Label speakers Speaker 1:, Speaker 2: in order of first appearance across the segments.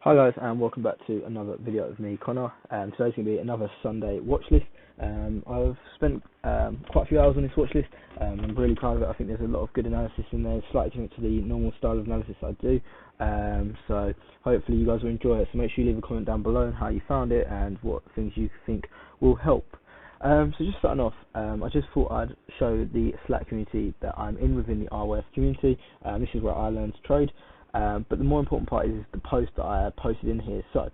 Speaker 1: Hi guys, and welcome back to another video of me, Connor. Today's going to be another Sunday watch list. I've spent quite a few hours on this watch list. I'm really proud of it. I think there's a lot of good analysis in there, slightly different to the normal style of analysis I do. So hopefully you guys will enjoy it. So make sure you leave a comment down below on how you found it and what things you think will help. So just starting off, I just thought I'd show the Slack community that I'm in within the RWF community. This is where I learn to trade. But the more important part is the post that I posted in here. So,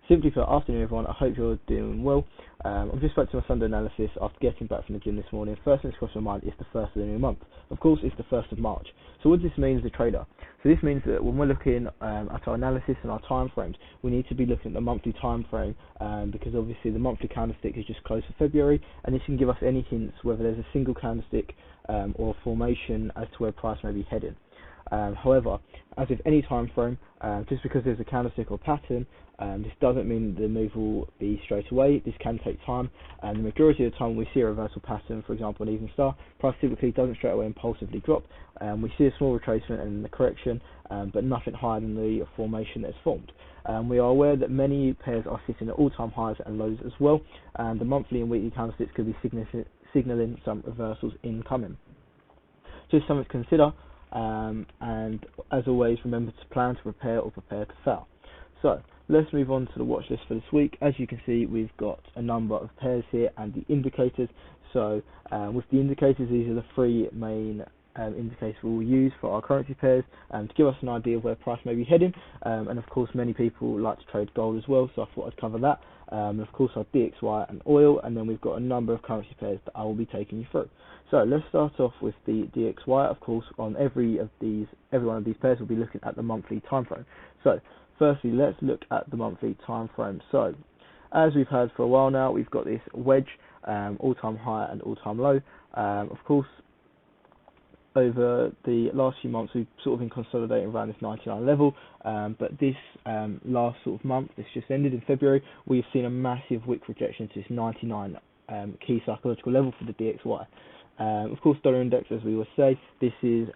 Speaker 1: simply for afternoon everyone, I hope you're doing well. I'm just back to my Sunday analysis after getting back from the gym this morning. First thing that's crossed my mind is the first of the new month. Of course, it's the 1st of March. So what does this mean as a trader? So this means that when we're looking at our analysis and our time frames, we need to be looking at the monthly time frame because obviously the monthly candlestick is just closed for February, and this can give us any hints whether there's a single candlestick or a formation as to where price may be heading. However, as with any time frame, just because there's a candlestick or pattern, this doesn't mean the move will be straight away. This can take time, and the majority of the time we see a reversal pattern, for example an even star, price typically doesn't straight away impulsively drop. We see a small retracement and the correction, but nothing higher than the formation that's formed. We are aware that many pairs are sitting at all-time highs and lows as well, and the monthly and weekly candlesticks could be signalling some reversals incoming. Just something to consider. And as always, remember to plan to prepare or prepare to fail. So let's move on to the watch list for this week. As you can see, we've got a number of pairs here and the indicators. So with the indicators, these are the three main indicators we'll use for our currency pairs to give us an idea of where price may be heading. And of course, many people like to trade gold as well, so I thought I'd cover that. And of course, our DXY and oil, and then we've got a number of currency pairs that I will be taking you through. So let's start off with the DXY. Of course, on every one of these pairs, we'll be looking at the monthly time frame. So firstly, let's look at the monthly time frame. So as we've had for a while now, we've got this wedge, all-time high and all-time low. Of course, over the last few months, we've sort of been consolidating around this 99 level, but this last sort of month, this just ended in February, we've seen a massive wick rejection to this 99 key psychological level for the DXY. Of course, dollar index, as we always say, this is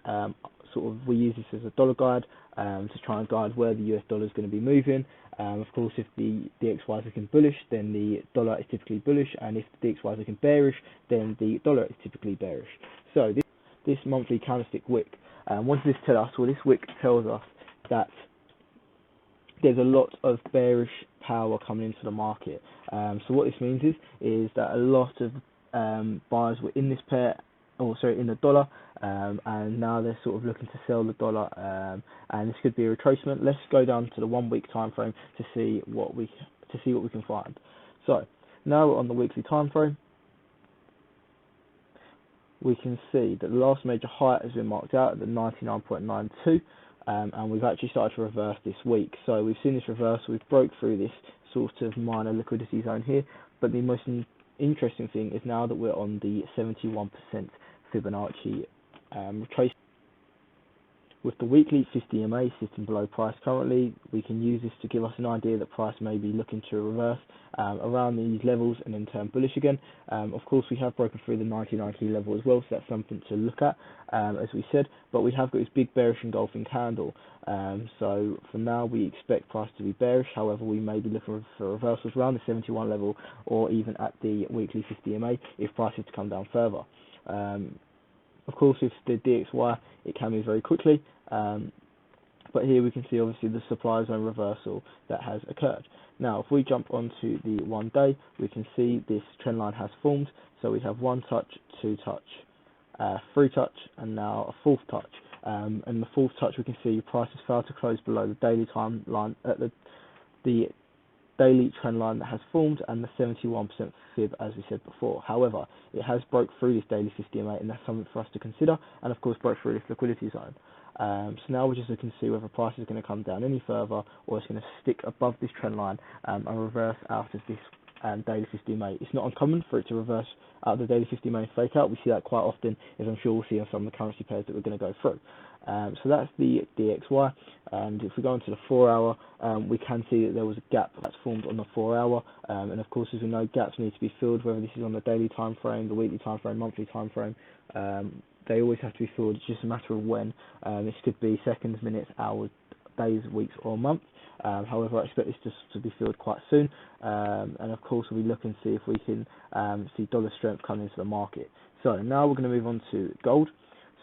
Speaker 1: we use this as a dollar guide to try and guide where the US dollar is going to be moving. Of course, if the DXY is looking bullish, then the dollar is typically bullish, and if the DXY is looking bearish, then the dollar is typically bearish. So this monthly candlestick wick, what does this tell us? Well, this wick tells us that there's a lot of bearish power coming into the market. So what this means is that a lot of buyers were in this pair, in the dollar, and now they're sort of looking to sell the dollar, and this could be a retracement. Let's go down to the 1 week time frame to see what we can find. So now we're on the weekly time frame. We can see that the last major height has been marked out at the 99.92, and we've actually started to reverse this week. So we've seen this reverse, we've broke through this sort of minor liquidity zone here, but the most interesting thing is now that we're on the 71% Fibonacci retracement. With the weekly 50 EMA sitting below price currently, we can use this to give us an idea that price may be looking to reverse around these levels and then turn bullish again. Of course, we have broken through the 99 key level as well, so that's something to look at, as we said, but we have got this big bearish engulfing candle. So for now, we expect price to be bearish. However, we may be looking for reversals around the 71 level or even at the weekly 50 EMA if price is to come down further. Of course, with the DXY, it can move very quickly, but here we can see obviously the supply zone reversal that has occurred. Now, if we jump onto the 1 day, we can see this trend line has formed. So we have 1 touch, 2 touch, 3 touch, and now a 4th touch. And the 4th touch, we can see price has failed to close below the daily time line, the daily trend line that has formed, and the 71% fib, as we said before. However, it has broke through this daily 50 EMA, and that's something for us to consider, and of course broke through this liquidity zone. So now we're just looking to see whether price is going to come down any further, or it's going to stick above this trend line and reverse out of this daily 50 EMA. It's not uncommon for it to reverse out of the daily 50 EMA and fake out. We see that quite often, as I'm sure we'll see on some of the currency pairs that we're going to go through. So that's the DXY, and if we go into the 4 hour, we can see that there was a gap that's formed on the 4 hour, and of course, as we know, gaps need to be filled, whether this is on the daily time frame, the weekly time frame, monthly time frame. They always have to be filled. It's just a matter of when. This could be seconds, minutes, hours, days, weeks, or months. However, I expect this just to be filled quite soon, and of course we'll be looking to see if we can see dollar strength come into the market. So now we're going to move on to gold.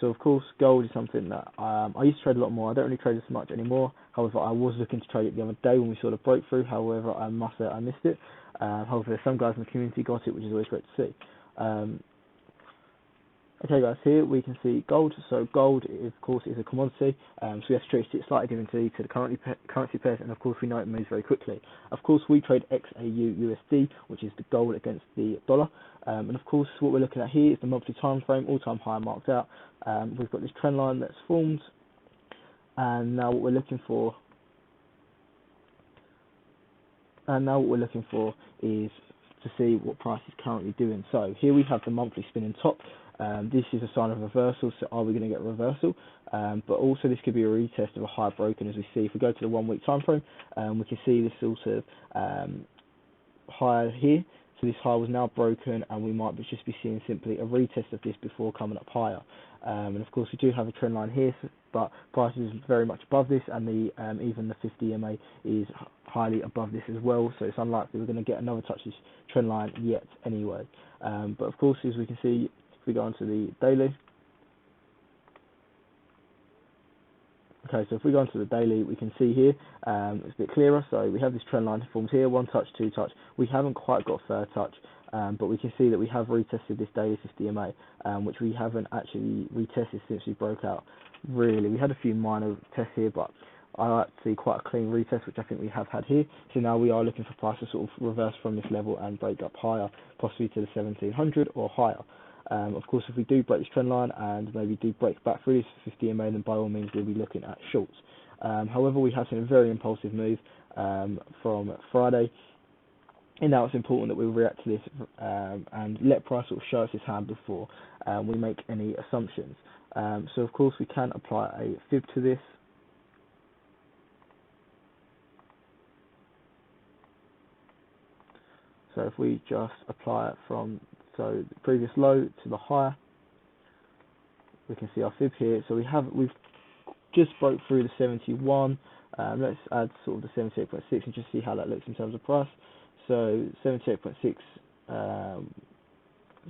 Speaker 1: So of course gold is something that I used to trade a lot more. I don't really trade as much anymore. However, I was looking to trade it the other day when we saw the breakthrough. However, I must say I missed it. However, some guys in the community got it, which is always great to see. Okay guys, here we can see gold. So gold, of course, is a commodity, so we have to treat it slightly differently to the currency pairs, and of course we know it moves very quickly. Of course we trade XAU USD, which is the gold against the dollar, and of course what we're looking at here is the monthly time frame, all-time high marked out. We've got this trend line that's formed, and now what we're looking for is to see what price is currently doing. So here we have the monthly spinning top. This is a sign of reversal, so are we going to get a reversal? But also this could be a retest of a high broken, as we see. If we go to the 1 week time frame, we can see this sort of high here. So this high was now broken, and we might just be seeing simply a retest of this before coming up higher. And of course we do have a trend line here, but price is very much above this, and even the 50 EMA is highly above this as well, so it's unlikely we're going to get another touch of this trend line yet anyway. But of course, as we can see, if we go onto the daily, okay, so if we go onto the daily, we can see here it's a bit clearer. So we have this trend line formed here, 1 touch, 2 touch. We haven't quite got third touch, but we can see that we have retested this daily 50 EMA, which we haven't actually retested since we broke out. Really, we had a few minor tests here, but I like to see quite a clean retest, which I think we have had here. So now we are looking for price to sort of reverse from this level and break up higher, possibly to the 1700 or higher. Of course, if we do break this trend line and maybe do break back through this 50 EMA, then by all means we'll be looking at shorts. However, we have seen a very impulsive move from Friday, and now it's important that we react to this and let price sort of show us his hand before we make any assumptions. So of course we can apply a fib to this. So if we just apply it from the previous low to the high, we can see our fib here. So we've just broke through the 71. Let's add sort of the 78.6 and just see how that looks in terms of price. So 78.6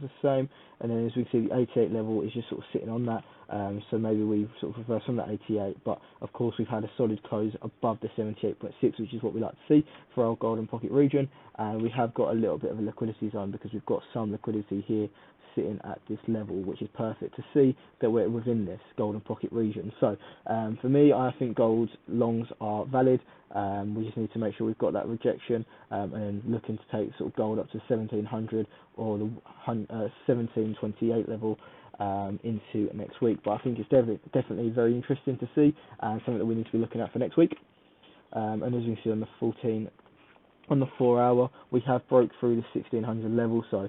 Speaker 1: the same, and then as we can see the 88 level is just sort of sitting on that, so maybe we've sort of reversed from that 88, but of course we've had a solid close above the 78.6, which is what we like to see for our golden pocket region, and we have got a little bit of a liquidity zone because we've got some liquidity here sitting at this level, which is perfect to see that we're within this golden pocket region. So for me, I think gold longs are valid. We just need to make sure we've got that rejection, and looking to take sort of gold up to 1700 or the 1728 level into next week. But I think it's definitely very interesting to see, and something that we need to be looking at for next week. And as you can see on the 4 hour, we have broke through the 1600 level, so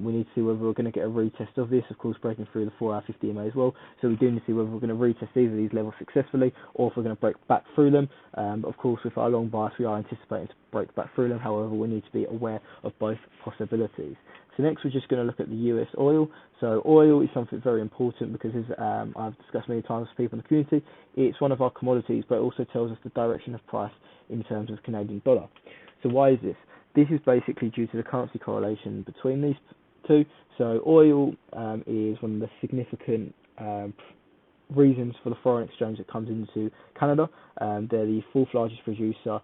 Speaker 1: we need to see whether we're going to get a retest of this, of course breaking through the 4 hour 50 EMA as well, so we do need to see whether we're going to retest either of these levels successfully or if we're going to break back through them. But of course with our long bias we are anticipating to break back through them, however we need to be aware of both possibilities. So next we're just going to look at the US oil. So oil is something very important because, as I've discussed many times with people in the community, it's one of our commodities, but it also tells us the direction of price in terms of Canadian dollar. So why is this? This is basically due to the currency correlation between these two. So oil is one of the significant reasons for the foreign exchange that comes into Canada. They're the 4th largest producer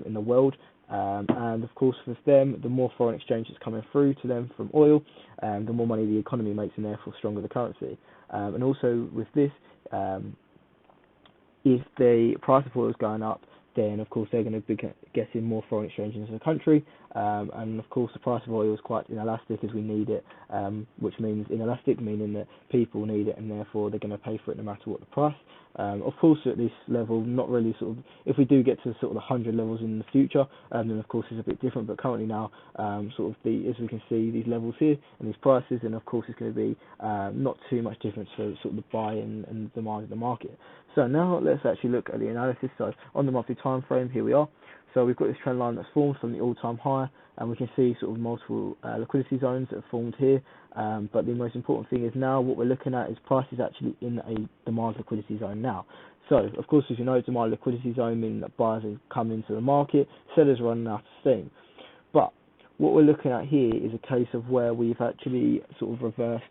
Speaker 1: in the world. And of course with them, the more foreign exchange that's coming through to them from oil, the more money the economy makes, and therefore stronger the currency. And also with this, if the price of oil is going up, then of course they're going to be getting more foreign exchange into the country, and of course the price of oil is quite inelastic as we need it, which means inelastic meaning that people need it and therefore they're going to pay for it no matter what the price. Of course at this level, not really sort of, if we do get to sort of the 100 levels in the future, then of course it's a bit different, but currently now sort of as we can see these levels here and these prices, and of course it's going to be not too much difference for sort of the buy and demand in the market. So now let's actually look at the analysis. So on the monthly time frame, here we are. So So we've got this trend line that's formed from the all-time high, and we can see sort of multiple liquidity zones that have formed here. But the most important thing is now what we're looking at is prices actually in a demand liquidity zone now. So, of course, as you know, demand liquidity zone meaning that buyers have come into the market, sellers are running out of steam. But what we're looking at here is a case of where we've actually sort of reversed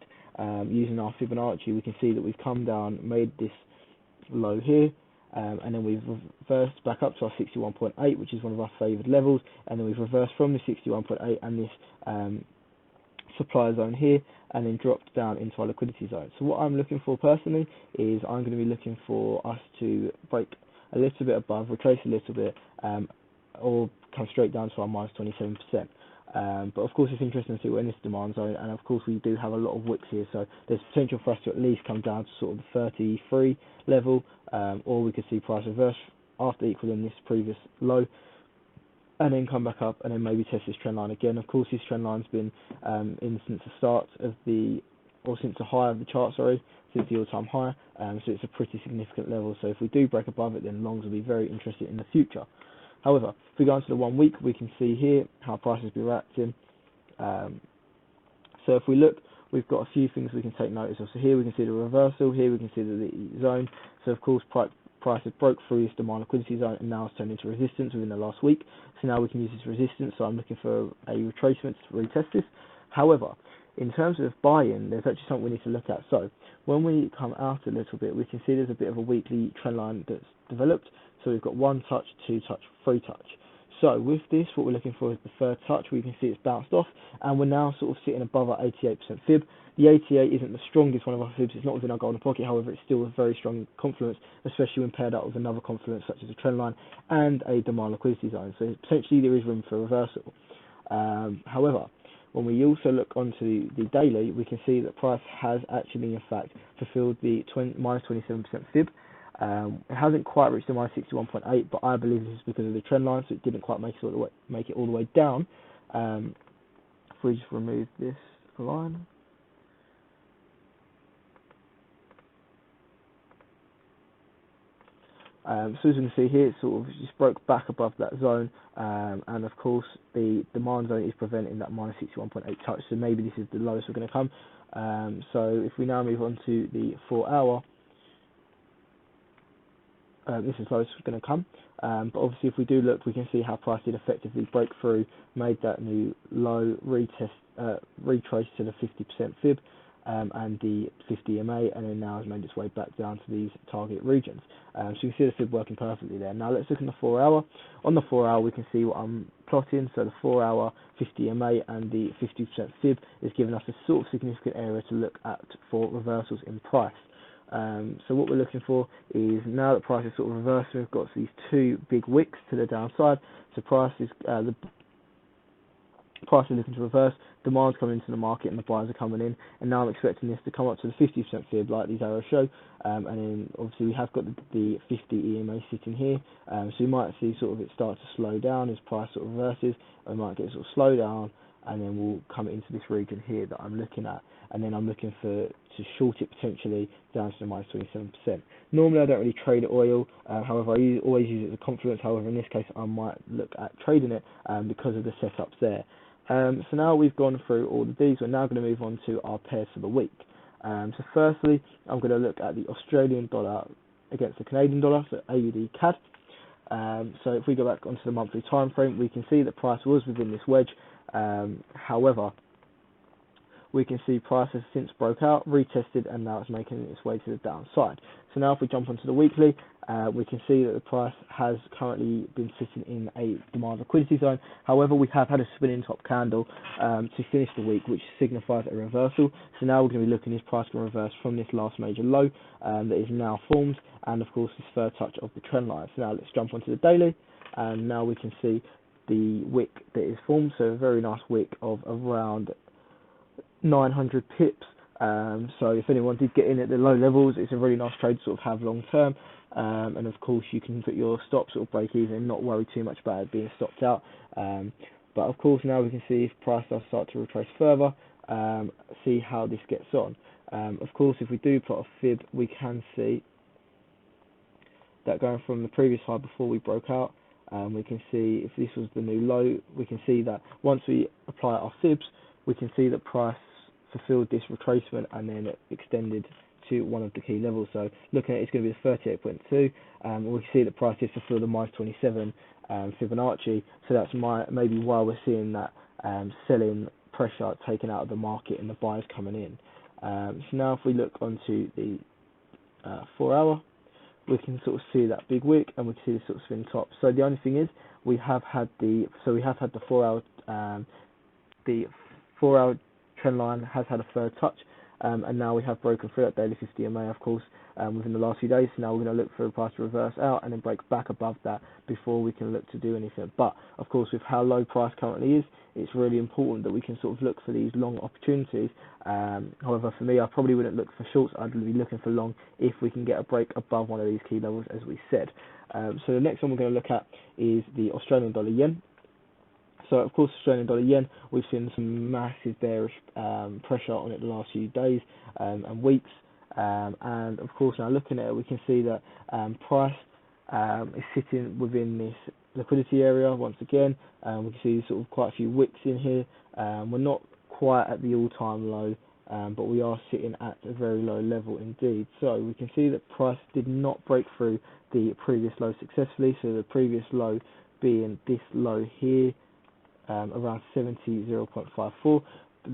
Speaker 1: using our Fibonacci. We can see that we've come down, made this low here, and then we've reversed back up to our 61.8, which is one of our favoured levels, and then we've reversed from the 61.8 and this supply zone here, and then dropped down into our liquidity zone. So what I'm looking for personally is I'm going to be looking for us to break a little bit above, retrace a little bit, or come straight down to our minus 27%. But of course it's interesting to see we're in this demand zone, and of course we do have a lot of wicks here, so there's potential for us to at least come down to sort of the 33 level, or we could see price reverse after equaling this previous low, and then come back up and then maybe test this trend line again. Of course this trend line's been in since the start of the, or since the high of the chart, sorry, since the all-time high, so it's a pretty significant level. So if we do break above it, then longs will be very interested in the future. However, if we go into the 1 week, we can see here how prices be reacting. So if we look, we've got a few things we can take notice of. So here we can see the reversal, here we can see the zone. So of course prices broke through this demand liquidity zone and now it's turned into resistance within the last week. So now we can use this resistance, so I'm looking for a retracement to retest this. However, in terms of buy-in, there's actually something we need to look at. So when we come out a little bit, we can see there's a bit of a weekly trend line that's developed. So we've got 1 touch, 2 touch, 3 touch. So with this, what we're looking for is the 3rd touch. We can see it's bounced off, and we're now sort of sitting above our 88% fib. The 88 isn't the strongest one of our fibs. It's not within our golden pocket. However, it's still a very strong confluence, especially when paired up with another confluence such as a trend line and a demand liquidity zone. So potentially there is room for reversal. However, when we also look onto the daily, we can see that price has actually, in fact, fulfilled the minus 27% fib. It hasn't quite reached the minus 61.8, but I believe this is because of the trend line, so it didn't quite make it all the way down. If we just remove this line, so as you can see here, it sort of just broke back above that zone, and of course the demand zone is preventing that minus 61.8 touch, so maybe this is the lowest we're going to come. So if we now move on to the 4 hour, this is lowest we're going to come, but obviously if we do look, we can see how price did effectively break through, made that new low, retrace to the 50% fib, and the 50 MA, and then now has made its way back down to these target regions. So you can see the fib working perfectly there. Now let's look in the 4 hour. On the 4 hour, we can see what I'm plotting. So the 4 hour 50 MA and the 50% fib is giving us a sort of significant area to look at for reversals in price. So what we're looking for is, now that price is sort of reversing, we've got these 2 big wicks to the downside. So price is price is looking to reverse, demand's coming into the market and the buyers are coming in, and now I'm expecting this to come up to the 50% fib like these arrows show, and then obviously we have got the 50 EMA sitting here, so we might see sort of it start to slow down as price sort of reverses, we might get sort of slow down, and then we'll come into this region here that I'm looking at, and then I'm looking to short it potentially down to the minus 27%. Normally I don't really trade oil, however I always use it as a confluence. However in this case I might look at trading it because of the setups there. So now we've gone through all of these, we're now going to move on to our pairs for the week. So firstly, I'm going to look at the Australian dollar against the Canadian dollar, so AUD CAD. So if we go back onto the monthly time frame, we can see that price was within this wedge. However, we can see price has since broke out, retested, and now it's making its way to the downside. So now if we jump onto the weekly, we can see that the price has currently been sitting in a demand liquidity zone. However, we have had a spinning top candle to finish the week, which signifies a reversal. So now we're going to be looking at this price can reverse from this last major low that is now formed, and of course this 3rd touch of the trend line. So now let's jump onto the daily, and now we can see the wick that is formed. So a very nice wick of around 900 pips. So if anyone did get in at the low levels, it's a really nice trade to sort of have long term, and of course you can put your stops or break even and not worry too much about it being stopped out. But of course now we can see if price does start to retrace further, see how this gets on. Of course if we do plot a fib, we can see that going from the previous high before we broke out, we can see if this was the new low, we can see that once we apply our fibs, we can see that price fulfilled this retracement and then it extended to one of the key levels. So looking at it, it's going to be the 38.2. We can see that price did fulfill the minus 27 Fibonacci. So that's maybe why we're seeing that selling pressure taken out of the market and the buyers coming in. So now if we look onto the 4 hour, we can sort of see that big wick and we can see the sort of spin top. So the only thing is we have had the 4 hour trend line has had a third touch, and now we have broken through that daily 50 MA, of course, within the last few days. So now we're going to look for a price to reverse out and then break back above that before we can look to do anything. But of course, with how low price currently is, it's really important that we can sort of look for these long opportunities. However, for me, I probably wouldn't look for shorts. I'd be looking for long if we can get a break above one of these key levels, as we said. So the next one we're going to look at is the Australian dollar yen. So of course, Australian dollar yen, we've seen some massive bearish pressure on it the last few days and weeks. And of course, now looking at it, we can see that price is sitting within this liquidity area once again. We can see sort of quite a few wicks in here. We're not quite at the all-time low, but we are sitting at a very low level indeed. So we can see that price did not break through the previous low successfully. So the previous low being this low here, around 70.54.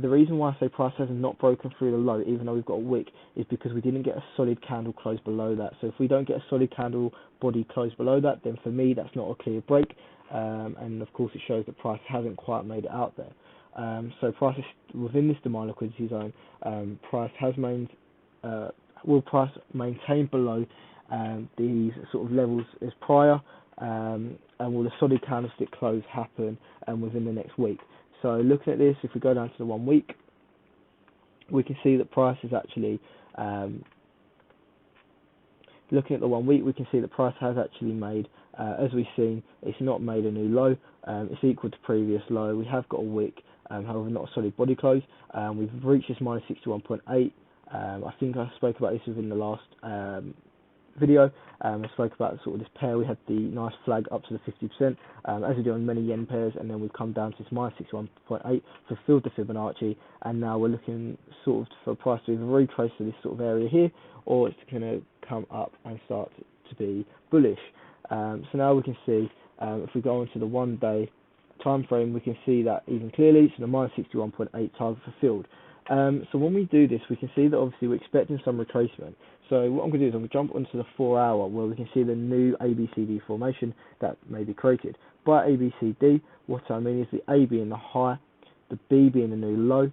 Speaker 1: The reason why I say price has not broken through the low, even though we've got a wick, is because we didn't get a solid candle close below that. So if we don't get a solid candle body close below that, then for me that's not a clear break, and of course it shows that price hasn't quite made it out there. So price is within this demand liquidity zone. Price has will price maintain below these sort of levels as prior, and will the solid candlestick close happen within the next week? So looking at this, if we go down to the 1 week, we can see that price is actually, looking at the 1 week, we can see that price has actually made, as we've seen, it's not made a new low, it's equal to previous low. We have got a wick, however not a solid body close. We've reached this minus 61.8. I think I spoke about this within the last video. I spoke about sort of this pair. We had the nice flag up to the 50%, as we do on many yen pairs, and then we've come down to this minus 61.8, fulfilled the Fibonacci, and now we're looking sort of for a price to either retrace to this sort of area here, or it's going to come up and start to be bullish. So now we can see, if we go into the 1 day time frame, we can see that even clearly. So the minus 61.8 target fulfilled. So when we do this, we can see that obviously we're expecting some retracement. So what I'm going to do is I'm going to jump onto the 4 hour where we can see the new ABCD formation that may be created. By ABCD, what I mean is the A being the high, the B being the new low,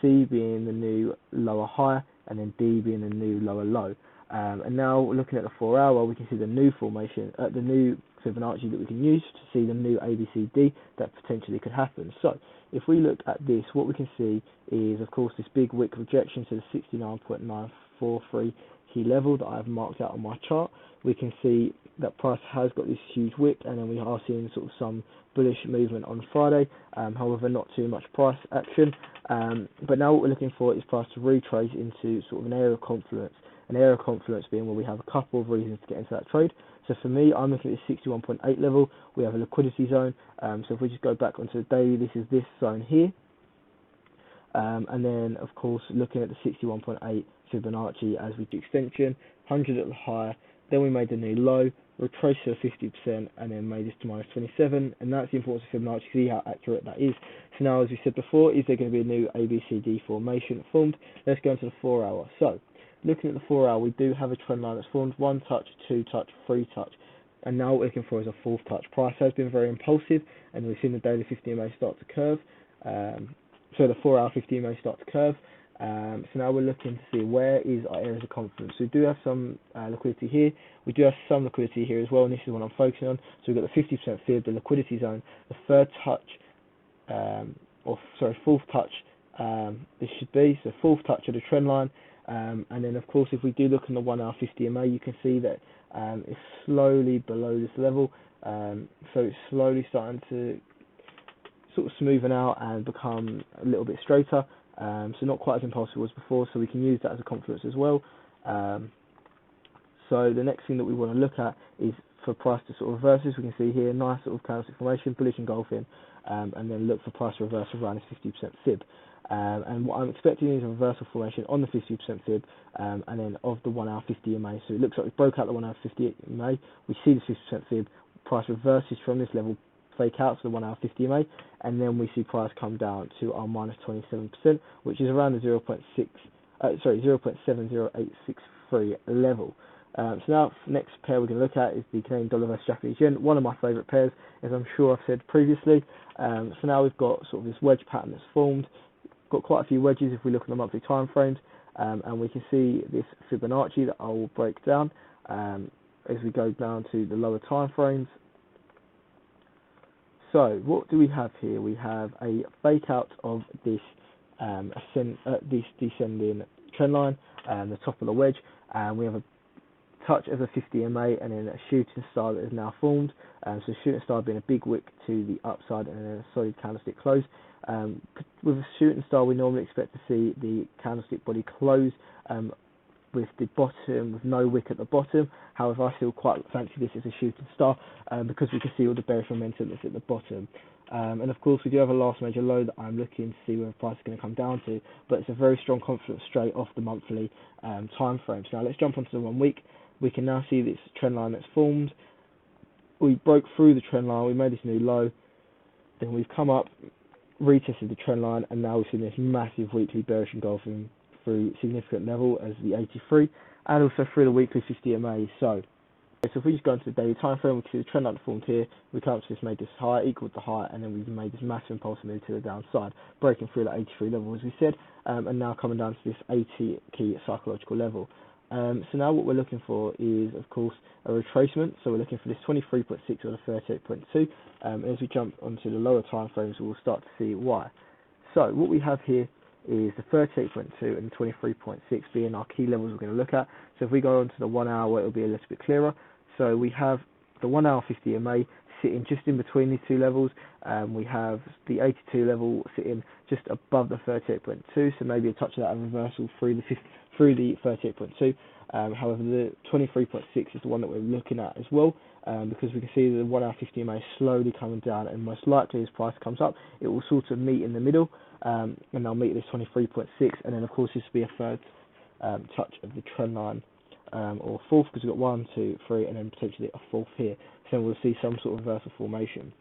Speaker 1: C being the new lower high, and then D being the new lower low. And now looking at the 4 hour, we can see the new formation, the new Fibonacci that we can use to see the new ABCD that potentially could happen. So if we look at this, what we can see is, of course, this big wick rejection to the 69.943 key level that I've marked out on my chart. We can see that price has got this huge wick, and then we are seeing sort of some bullish movement on Friday, however not too much price action. But now what we're looking for is price to retrace into sort of an area of confluence. An area of confluence being where we have a couple of reasons to get into that trade. So for me, I'm looking at the 61.8 level. We have a liquidity zone. So if we just go back onto the daily, this is this zone here. And then, of course, looking at the 61.8 Fibonacci as we do extension, 100 at the high, then we made the new low, retraced to 50%, and then made this to minus 27, and that's the importance of Fibonacci, see how accurate that is. So now, as we said before, is there going to be a new ABCD formation formed? Let's go into the 4 hour. So, looking at the 4 hour, we do have a trend line that's formed, 1 touch, 2 touch, 3 touch, and now what we're looking for is a 4th touch. Price has been very impulsive, and we've seen the daily 50 MA start to curve. So the 4 hour 50 MA start to curve. So now we're looking to see where is our areas of confidence. So we do have some liquidity here. We do have some liquidity here as well, and this is what I'm focusing on. So we've got the 50% fib, the liquidity zone, the 3rd touch, 4th touch, this should be, so 4th touch of the trend line. And then of course if we do look in the 1 hour 50 MA, you can see that it's slowly below this level. So it's slowly starting to sort of smoothen out and become a little bit straighter. So not quite as impulsive as before, so we can use that as a confluence as well. So the next thing that we want to look at is for price to sort of reverse this. We can see here nice sort of candlestick formation, bullish engulfing, and then look for price to reverse around this 50% fib. And what I'm expecting is a reversal formation on the 50% fib, and then of the 1 hour 50 EMA. So it looks like we broke out the 1 hour 50 EMA. We see the 50% fib, price reverses from this level, fake out to the 1 hour 50 EMA, and then we see price come down to our minus 27%, which is around the 0.70863 level. So now, next pair we're going to look at is the Canadian dollar versus Japanese yen, one of my favourite pairs, as I'm sure I've said previously. So now we've got sort of this wedge pattern that's formed. Got quite a few wedges if we look at the monthly time frames, and we can see this Fibonacci that I will break down as we go down to the lower time frames. So what do we have here? We have a fake out of this this descending trend line, the top of the wedge, and we have a touch of a 50 MA and then a shooting star that is now formed. So shooting star being a big wick to the upside and then a solid candlestick close. With a shooting star, we normally expect to see the candlestick body close with the bottom, with no wick at the bottom. However, I still quite fancy this as a shooting star because we can see all the bearish momentum that's at the bottom. And of course, we do have a last major low that I'm looking to see where the price is going to come down to, but it's a very strong confidence straight off the monthly time frames. Now let's jump onto the 1 week. We can now see this trend line that's formed. We broke through the trend line, we made this new low, then we've come up, retested the trend line, and now we've seen this massive weekly bearish engulfing through significant level as the 83, and also through the weekly 50 MA. So if we just go into the daily time frame, we can see the trend line formed here. We come up to this, made this high, equaled the high, and then we've made this massive impulse move to the downside, breaking through that 83 level as we said, and now coming down to this 80 key psychological level. So now what we're looking for is, of course, a retracement. So we're looking for this 23.6 or the 38.2. And as we jump onto the lower time frames, we'll start to see why. So what we have here is the 38.2 and 23.6 being our key levels we're going to look at. So if we go on to the 1 hour, it'll be a little bit clearer. So we have the 1 hour 50 MA sitting just in between these two levels. We have the 82 level sitting just above the 38.2, so maybe a touch of that reversal through the 38.2. However, the 23.6 is the one that we're looking at as well, because we can see the 1 hour 50 MA slowly coming down, and most likely as price comes up, it will sort of meet in the middle, and they'll meet this 23.6, and then of course this will be a third touch of the trend line, or fourth, because we've got 1, 2, 3, and then potentially a fourth here. So we'll see some sort of reversal formation.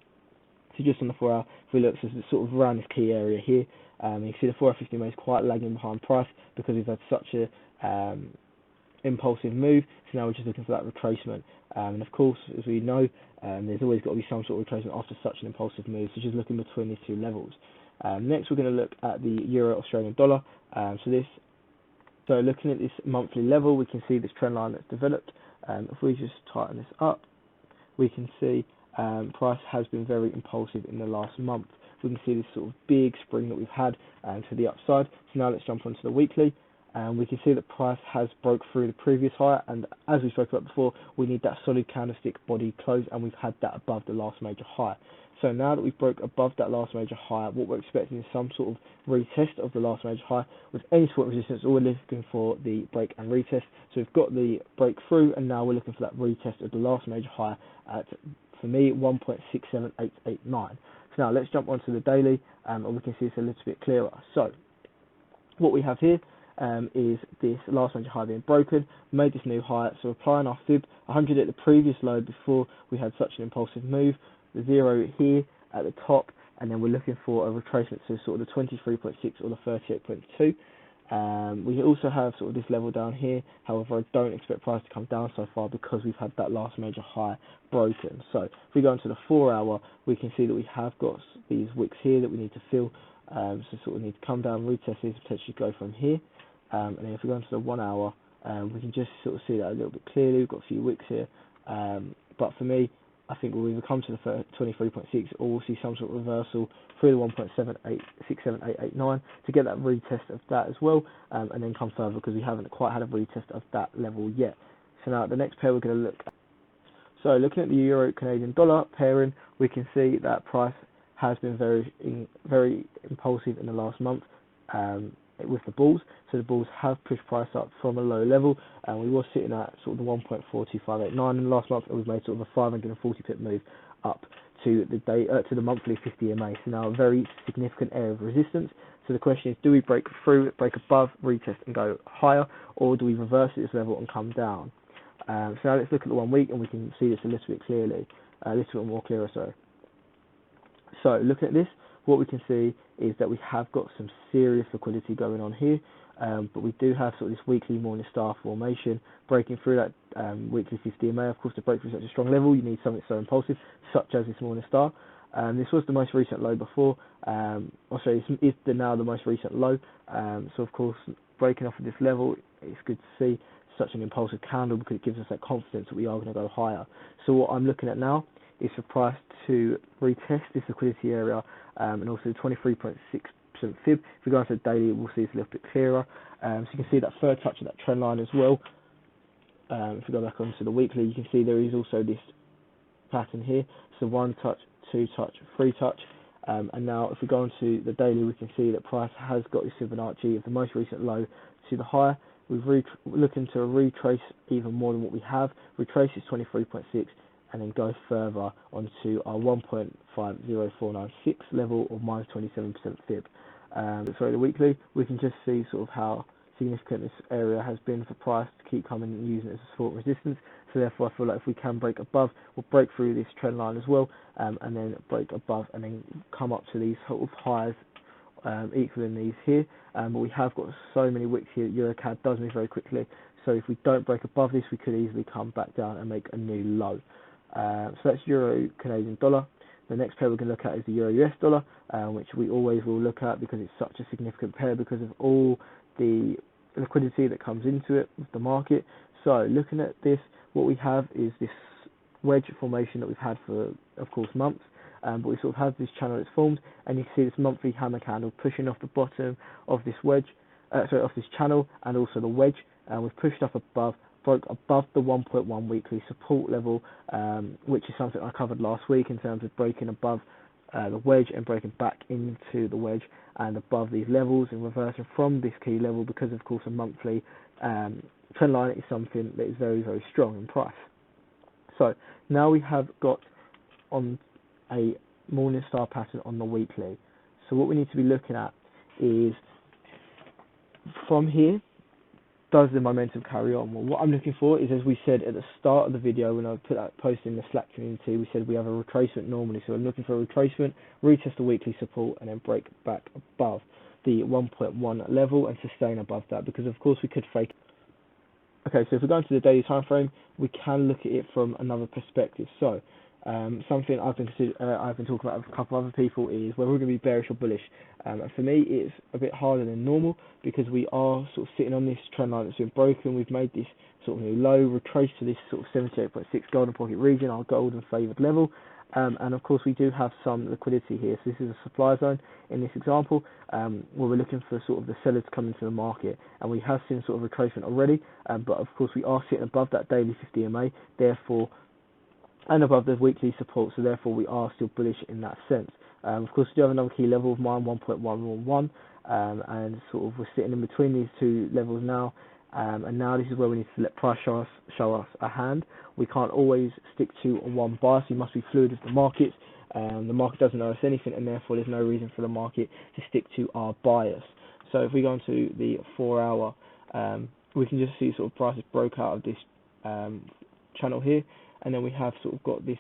Speaker 1: So just on the 4 hour, if we look, so it's sort of around this key area here, you can see the 4 hour 50 MA is quite lagging behind price because we've had such a impulsive move. So now we're just looking for that retracement. And of course, as we know, there's always got to be some sort of retracement after such an impulsive move. So just looking between these two levels. Next, we're going to look at the Euro Australian dollar. So looking at this monthly level, we can see this trend line that's developed. If we just tighten this up, we can see price has been very impulsive in the last month. We can see this sort of big spring that we've had to the upside. So now let's jump onto the weekly. We can see that price has broke through the previous high, and as we spoke about before, we need that solid candlestick body close, and we've had that above the last major high. So now that we've broke above that last major high, what we're expecting is some sort of retest of the last major high. With any support resistance, all we're looking for the break and retest. So we've got the breakthrough, and now we're looking for that retest of the last major high at, for me, 1.67889. So now let's jump onto the daily, and we can see it's a little bit clearer. So what we have here is this last major high being broken, made this new high, so applying our fib 100 at the previous low before we had such an impulsive move, the 0 here at the top, and then we're looking for a retracement, so sort of the 23.6 or the 38.2. We also have sort of this level down here. However, I don't expect price to come down so far because we've had that last major high broken. So if we go into the 4 hour, we can see that we have got these wicks here that we need to fill, so sort of need to come down, retest these, potentially go from here. And then if we go into the 1 hour, we can just sort of see that a little bit clearly. We've got a few wicks here, but for me, I think we'll either come to the 23.6 or we'll see some sort of reversal through the 1.7867889 to get that retest of that as well, and then come further because we haven't quite had a retest of that level yet. So now the next pair we're going to look at. So looking at the Euro Canadian dollar pairing, we can see that price has been very impulsive in the last month. with the bulls. So the bulls have pushed price up from a low level, and we were sitting at sort of the 1.42589 in the last month, and we've made sort of a 540 pip move up to the to the monthly 50 EMA. So now a very significant area of resistance. So the question is, do we break through, break above, retest and go higher, or do we reverse at this level and come down? So now let's look at the 1 week, and we can see this a little bit clearly, a little bit more clearer, sorry. So looking at this, what we can see is that we have got some serious liquidity going on here, but we do have sort of this weekly morning star formation breaking through that weekly 50 EMA. Of course, to break through such a strong level, you need something so impulsive, such as this morning star. This was the most recent low before, this is now the most recent low, so of course, breaking off of this level, it's good to see such an impulsive candle because it gives us that confidence that we are going to go higher. So what I'm looking at now is for price to retest this liquidity area, and also 23.6% fib. If we go into the daily, we'll see it's a little bit clearer. So you can see that third touch of that trend line as well. If we go back onto the weekly, you can see there is also this pattern here. So 1 touch, 2 touch, 3 touch. And now if we go onto the daily, we can see that price has got this Fibonacci of the most recent low to the high. We've looking to retrace even more than what we have. Retrace is 23.6, and then go further onto our 1.50496 level of minus 27% fib. So the weekly, we can just see sort of how significant this area has been for price to keep coming and using it as a support resistance. So therefore, I feel like if we can break above, we'll break through this trend line as well, and then break above and then come up to these sort of highs, equaling these here. But we have got so many wicks here. EuroCAD does move very quickly, so if we don't break above this, we could easily come back down and make a new low. So that's Euro Canadian dollar. The next pair we're going to look at is the Euro US dollar, which we always will look at because it's such a significant pair because of all the liquidity that comes into it with the market. So looking at this, what we have is this wedge formation that we've had for, of course, months. But we sort of have this channel that's formed, and you can see this monthly hammer candle pushing off the bottom of this wedge, off this channel, and also the wedge. We've pushed up above, broke above the 1.1 weekly support level, which is something I covered last week in terms of breaking above the wedge and breaking back into the wedge and above these levels and reversing from this key level, because of course a monthly trend line is something that is very, very strong in price. So now we have got on a morning star pattern on the weekly. So what we need to be looking at is from here, does the momentum carry on? Well, what I'm looking for is, as we said at the start of the video when I put that post in the Slack community, we said we have a retracement normally. So I'm looking for a retracement, retest the weekly support, and then break back above the 1.1 level and sustain above that, because of course we could fake. Okay, so if we go into the daily time frame, we can look at it from another perspective. So something I've been talking about with a couple of other people is whether we're going to be bearish or bullish. And for me, it's a bit harder than normal because we are sort of sitting on this trend line that's been broken. We've made this sort of new low, retraced to this sort of 78.6 golden pocket region, our golden favoured level. And of course, we do have some liquidity here. So this is a supply zone in this example, where we're looking for sort of the seller to come into the market, and we have seen sort of retracement already. But of course, we are sitting above that daily 50 EMA, therefore, and above the weekly support, so therefore we are still bullish in that sense. Of course, we do have another key level of mine, 1.111, and sort of we're sitting in between these two levels now, and now this is where we need to let price show us a hand. We can't always stick to one bias. We must be fluid with the market. The market doesn't know us anything, and therefore there's no reason for the market to stick to our bias. So if we go into the 4 hour, we can just see sort of prices broke out of this channel here, and then we have sort of got this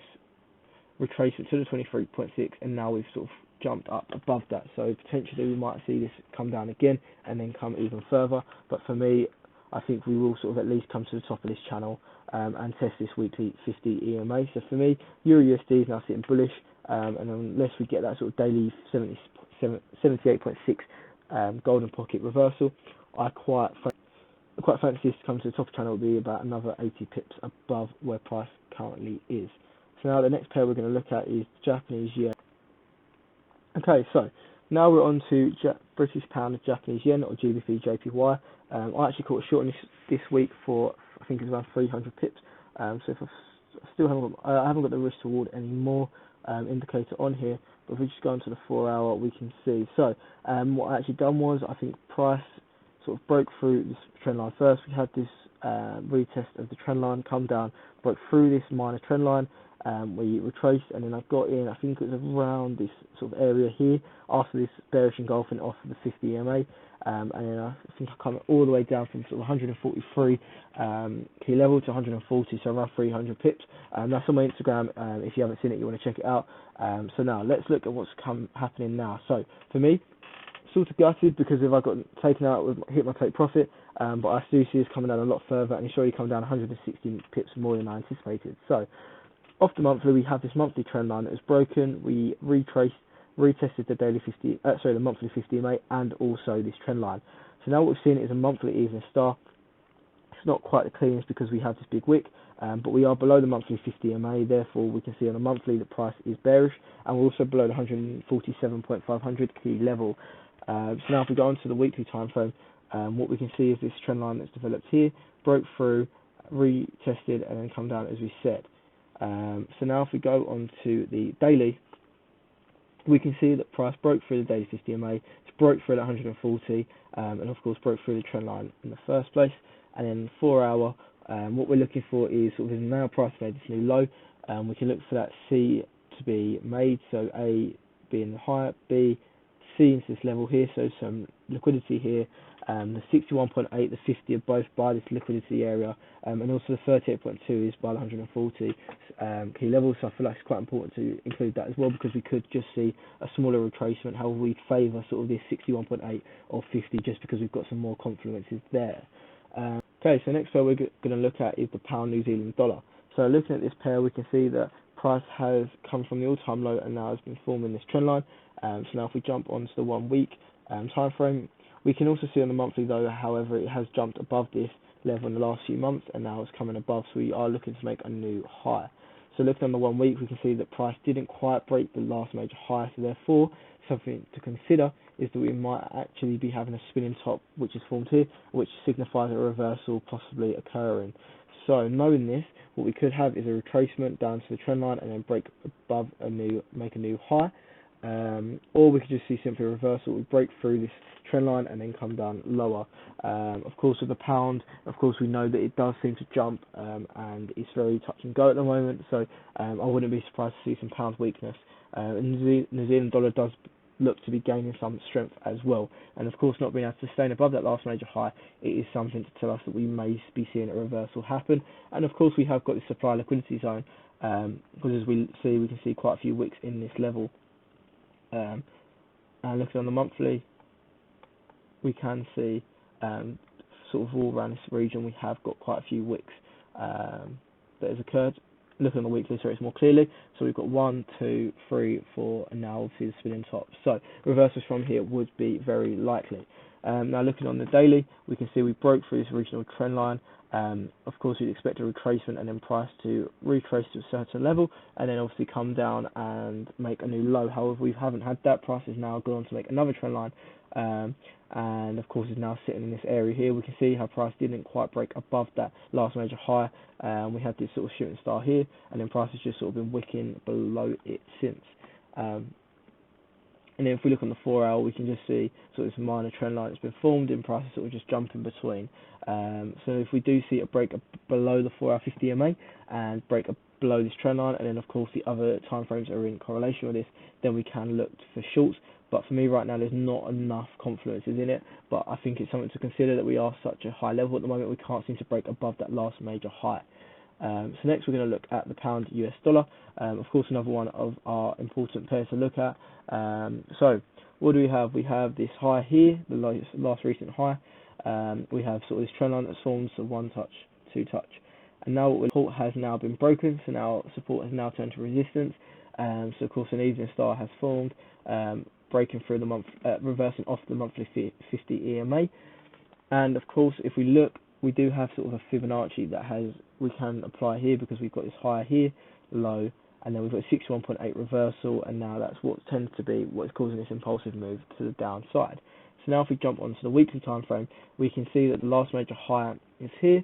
Speaker 1: retracement to the 23.6, and now we've sort of jumped up above that. So potentially we might see this come down again and then come even further. But for me, I think we will sort of at least come to the top of this channel and test this weekly 50 EMA. So for me, Euro USD is now sitting bullish, and unless we get that sort of daily 78.6 golden pocket reversal, I quite fancy this to come to the top of the channel. Will be about another 80 pips above where price currently is. So now the next pair we're going to look at is Japanese yen. Okay, so now we're on to British pound Japanese yen, or GBP JPY. I actually caught a short on this week for, I think it's around 300 pips. So if I haven't got the risk reward anymore, indicator on here, but if we just go into the 4-hour, we can see. So what I actually done was, I think price sort of broke through this trend line first. We had this retest of the trend line, come down, broke through this minor trend line. We retraced, and then I got in, I think it was around this sort of area here after this bearish engulfing off of the 50 EMA, and then I think I come all the way down from sort of 143 key level to 140, so around 300 pips. That's on my Instagram. If you haven't seen it, you want to check it out. So now let's look at what's happening now. So for me, sort of gutted because if I got taken out, it would hit my take profit, but I do see this coming down a lot further, and it's already come down 160 pips more than I anticipated. So off the monthly, we have this monthly trend line that was broken. We retested the the monthly 50 EMA and also this trend line. So now what we've seen is a monthly evening star. It's not quite the cleanest because we have this big wick, but we are below the monthly 50 EMA. Therefore, we can see on a monthly the price is bearish, and we're also below the 147.500 key level. So now if we go on to the weekly time frame, what we can see is this trend line that's developed here, broke through, retested, and then come down as we said. So now if we go on to the daily, we can see that price broke through the daily 50 EMA, it's broke through the 140, and of course broke through the trend line in the first place. And then 4-hour, what we're looking for is sort of now price made this new low. We can look for that C to be made, so A being the higher, B, C into this level here, so some liquidity here. The 61.8, the 50 are both by this liquidity area, and also the 38.2 is by the 140 key level. So I feel like it's quite important to include that as well, because we could just see a smaller retracement. However, we'd favour sort of this 61.8 or 50 just because we've got some more confluences there. Okay, so next pair we're going to look at is the pound New Zealand dollar. So looking at this pair, we can see that price has come from the all-time low and now has been forming this trend line. So now if we jump onto the 1 week time frame, we can also see on the monthly though, however, it has jumped above this level in the last few months and now it's coming above, so we are looking to make a new high. So looking on the 1 week, we can see that price didn't quite break the last major high, so therefore something to consider is that we might actually be having a spinning top which is formed here, which signifies a reversal possibly occurring. So knowing this, what we could have is a retracement down to the trend line and then break above make a new high. Or we could just see simply a reversal. We break through this trend line and then come down lower. Of course, with the pound, of course, we know that it does seem to jump, and it's very touch and go at the moment. So I wouldn't be surprised to see some pound weakness. New Zealand dollar does look to be gaining some strength as well, and of course, not being able to sustain above that last major high, it is something to tell us that we may be seeing a reversal happen. And of course, we have got the supply liquidity zone, because as we can see quite a few wicks in this level. And looking on the monthly, we can see sort of all around this region we have got quite a few wicks that has occurred. Looking on the weekly, so it's more clearly. So we've got 1, 2, 3, 4, and now obviously the spinning top. So reversals from here would be very likely. Now looking on the daily, we can see we broke through this regional trend line. Of course, we'd expect a retracement and then price to retrace to a certain level and then obviously come down and make a new low. However, we haven't had that. Price has now gone on to make another trend line, and of course is now sitting in this area here. We can see how price didn't quite break above that last major high. We had this sort of shooting star here, and then price has just sort of been wicking below it since. And then if we look on the 4-hour, we can just see sort of this minor trend line that's been formed and prices sort of just jumping between. So if we do see a break below the 4-hour 50 EMA and break below this trend line, and then of course the other time frames are in correlation with this, then we can look for shorts. But for me right now, there's not enough confluences in it. But I think it's something to consider that we are such a high level at the moment. We can't seem to break above that last major high. So next we're going to look at the pound US dollar. Of course, another one of our important pairs to look at. So what do we have? We have this high here, the last recent high. We have sort of this trend line that's formed, so 1 touch, 2 touch. And now what support has now been broken, so now support has now turned to resistance. So of course an evening star has formed, breaking through the month, reversing off the monthly 50 EMA. And of course, if we look, we do have sort of a Fibonacci that we can apply here because we've got this high here, low, and then we've got a 61.8 reversal, and now that's what tends to be what's causing this impulsive move to the downside. So now if we jump onto the weekly time frame, we can see that the last major high is here,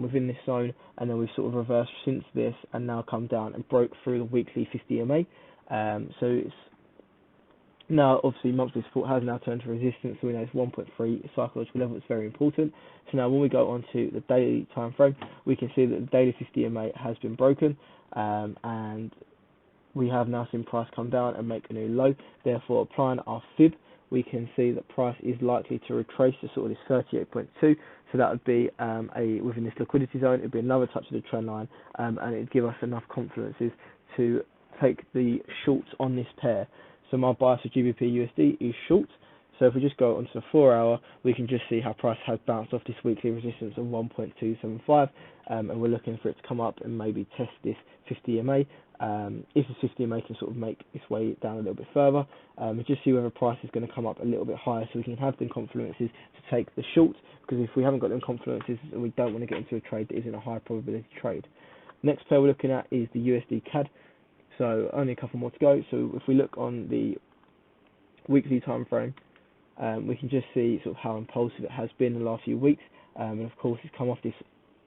Speaker 1: within this zone, and then we've sort of reversed since this and now come down and broke through the weekly 50 EMA. So it's now obviously monthly support has now turned to resistance, so we know it's 1.3 psychological level. It's very important. So now when we go onto the daily time frame, we can see that the daily 50 EMA has been broken, and we have now seen price come down and make a new low. Therefore, applying our fib, we can see that price is likely to retrace to sort of this 38.2. So that would be within this liquidity zone. It would be another touch of the trend line, and it would give us enough confidences to take the shorts on this pair. So my bias for GBP USD is short. So if we just go onto the 4 hour, we can just see how price has bounced off this weekly resistance of 1.275, and we're looking for it to come up and maybe test this 50 EMA. If this 50 EMA can sort of make its way down a little bit further, and just see whether price is going to come up a little bit higher, so we can have them confluences to take the short, because if we haven't got them confluences, we don't want to get into a trade that isn't a high probability trade. Next pair we're looking at is the USD CAD. So only a couple more to go. So if we look on the weekly time frame, we can just see sort of how impulsive it has been in the last few weeks, and of course it's come off this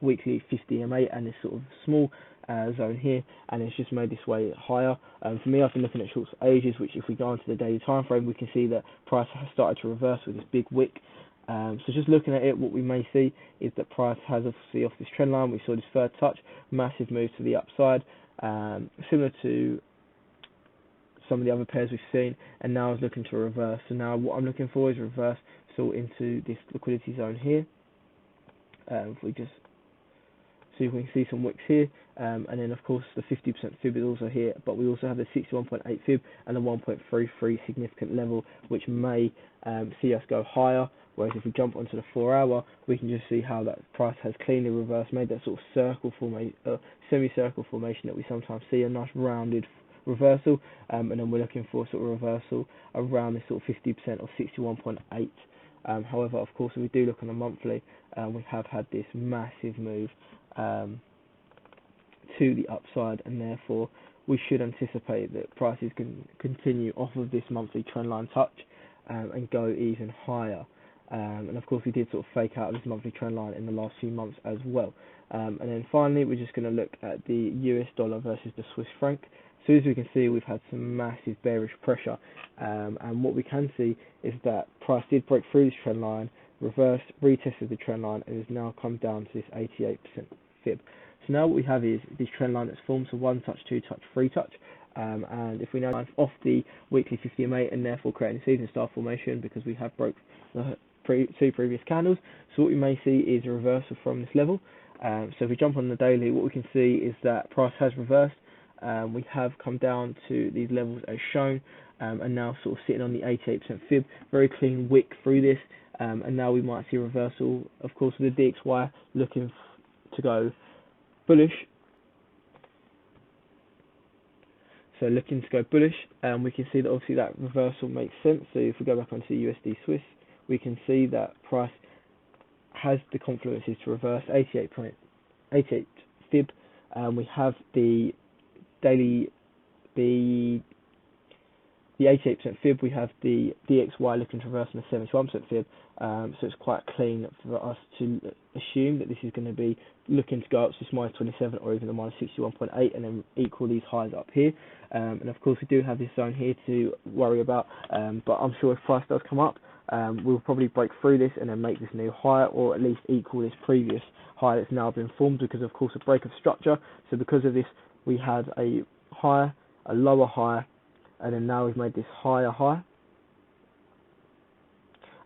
Speaker 1: weekly 50 EMA and this sort of small zone here, and it's just made this way higher. For me, I've been looking at shorts for ages, which if we go onto the daily time frame, we can see that price has started to reverse with this big wick. So just looking at it, what we may see is that price has obviously off this trend line. We saw this third touch, massive move to the upside, similar to some of the other pairs we've seen, and now is looking to reverse. So now what I'm looking for is reverse sort into this liquidity zone here. If we just see if we can see some wicks here, and then of course the 50% fib is also here, but we also have the 61.8 fib and the 1.33 significant level, which may see us go higher. Whereas if we jump onto the 4 hour, we can just see how that price has cleanly reversed, made that sort of circle formation, semicircle formation that we sometimes see, a nice rounded reversal, and then we're looking for sort of reversal around this sort of 50% of 61.8. However, of course, if we do look on the monthly, we have had this massive move to the upside, and therefore we should anticipate that prices can continue off of this monthly trendline touch and go even higher. And of course we did sort of fake out this monthly trend line in the last few months as well. And then finally we're just going to look at the US dollar versus the Swiss franc. So as we can see, we've had some massive bearish pressure, and what we can see is that price did break through this trend line, reversed, retested the trend line, and has now come down to this 88% fib. So now what we have is this trend line that's formed, so 1 touch, 2 touch, 3 touch, and if we now off the weekly 50 EMA and therefore creating a season star formation because we have broke the two previous candles, so what we may see is a reversal from this level. So if we jump on the daily, what we can see is that price has reversed. We have come down to these levels as shown, and now sort of sitting on the 88% fib, very clean wick through this, and now we might see a reversal, of course, with the DXY looking to go bullish. So looking to go bullish, we can see that obviously that reversal makes sense. So if we go back onto USD Swiss, we can see that price has the confluences to reverse 88 fib. We have the daily, the 88% fib, we have the DXY looking to reverse in the 71% fib, so it's quite clean for us to assume that this is going to be looking to go up to this minus 27 or even the minus 61.8 and then equal these highs up here. And of course we do have this zone here to worry about, but I'm sure if price does come up, we'll probably break through this and then make this new higher, or at least equal this previous high that's now been formed, because of course a break of structure. So because of this, we had a higher, a lower high, and then now we've made this higher high,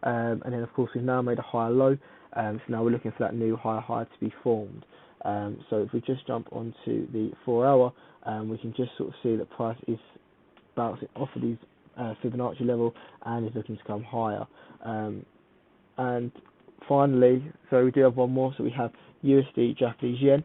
Speaker 1: and then of course we've now made a higher low, so now we're looking for that new higher high to be formed. So if we just jump onto the 4 hour, we can just sort of see that price is bouncing off of these Fibonacci level and is looking to come higher. And finally, so we do have one more, so we have USD Japanese yen.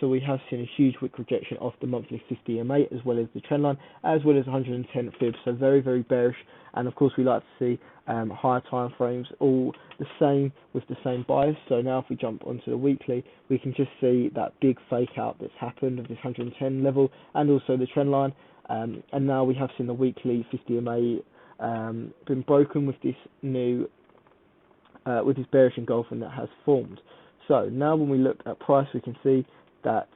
Speaker 1: So we have seen a huge wick rejection off the monthly 50 EMA as well as the trend line, as well as 110 fibs, so very, very bearish. And of course we like to see higher time frames, all the same with the same bias. So now if we jump onto the weekly, we can just see that big fake out that's happened of this 110 level and also the trend line. And now we have seen the weekly 50 EMA been broken with this new with this bearish engulfing that has formed. So now when we look at price, we can see that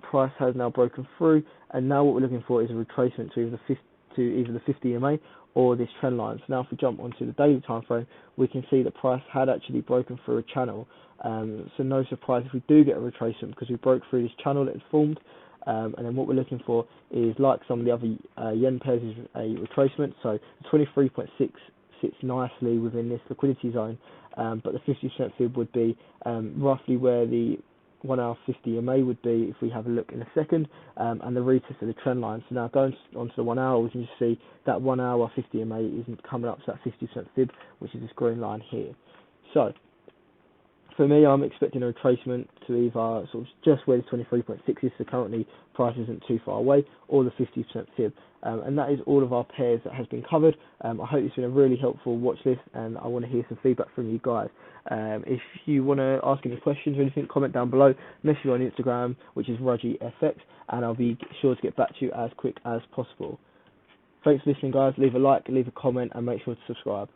Speaker 1: price has now broken through, and now what we're looking for is a retracement to either the 50 EMA or this trend line. So now if we jump onto the daily time frame, we can see that price had actually broken through a channel. So no surprise if we do get a retracement, because we broke through this channel that had formed. And then what we're looking for is, like some of the other yen pairs, is a retracement. So 23.6 sits nicely within this liquidity zone, but the 50% fib would be roughly where the 1 hour 50 EMA would be if we have a look in a second, and the retest of the trend line. So now going onto the 1 hour, we can just see that 1 hour 50 EMA isn't coming up to that 50% fib, which is this green line here. So for me, I'm expecting a retracement to either sort of just where the 23.6 is, so currently price isn't too far away, or the 50% fib. And that is all of our pairs that has been covered. I hope it's been a really helpful watch list, and I want to hear some feedback from you guys. If you want to ask any questions or anything, comment down below. Message me on Instagram, which is Rudgeyfx, and I'll be sure to get back to you as quick as possible. Thanks for listening, guys. Leave a like, leave a comment, and make sure to subscribe.